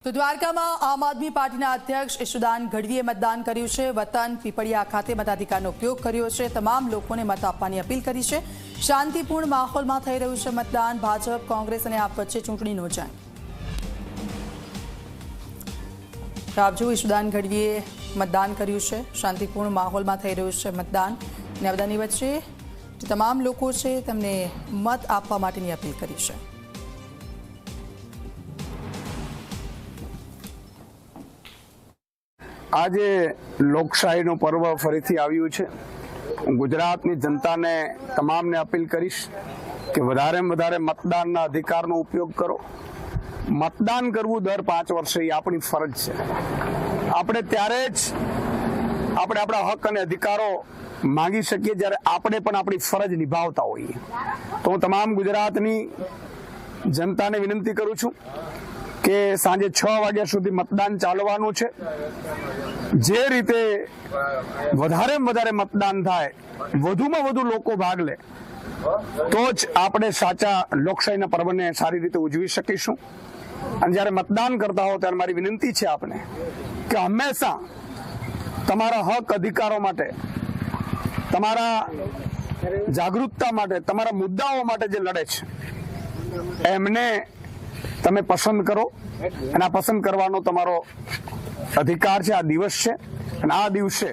તો દ્વારકામાં આમ આદમી પાર્ટીના અધ્યક્ષ ઈશુદાન ગઢવીએ મતદાન કર્યું છે। વતન પીપળિયા ખાતે મતાધિકારનો ઉપયોગ કર્યો છે। તમામ લોકોને મત આપવાની અપીલ કરી છે। શાંતિપૂર્ણ માહોલમાં થઈ રહ્યું છે મતદાન। ભાજપ કોંગ્રેસ અને આપ વચ્ચે ચૂંટણીનો જંગ। આપજો ઈશુદાન ગઢવીએ મતદાન કર્યું છે। શાંતિપૂર્ણ માહોલમાં થઈ રહ્યું છે મતદાન અને આ બધાની વચ્ચે તમામ લોકો છે તેમને મત આપવા માટેની અપીલ કરી છે। આજે લોકશાહીનું પર્વ ફરીથી આવ્યું છે। ગુજરાતની જનતાને તમામને અપીલ કરીશ કે વધારેમાં વધારે મતદાનના અધિકારનો ઉપયોગ કરો। મતદાન કરવું દર 5 વર્ષે એ આપણી ફરજ છે। આપણે ત્યારે જ આપણે આપણા હક અને અધિકારો માંગી શકીએ જ્યારે આપણે પણ આપણી ફરજ નિભાવતા હોઈએ। તો હું તમામ ગુજરાતની જનતાને વિનંતી કરું છું કે સાંજે 6 વાગ્યા સુધી મતદાન ચાલવાનું છે। જે રીતે વધારેમાં વધારે મતદાન થાય, વધુમાં વધુ લોકો ભાગ લે, તો જ આપણે સાચા લોકશાહીના પર્વને સારી રીતે ઉજવી શકીશું। અને જ્યારે મતદાન કરતા હો ત્યારે મારી વિનંતી છે આપને કે હંમેશા તમારા હક અધિકારો માટે, તમારા જાગૃતતા માટે, તમારા મુદ્દાઓ માટે જે લડે છે એમને તમે પસંદ કરો અને આ પસંદ કરવાનો તમારો અધિકાર છે। આ દિવસ છે અને આ દિવસે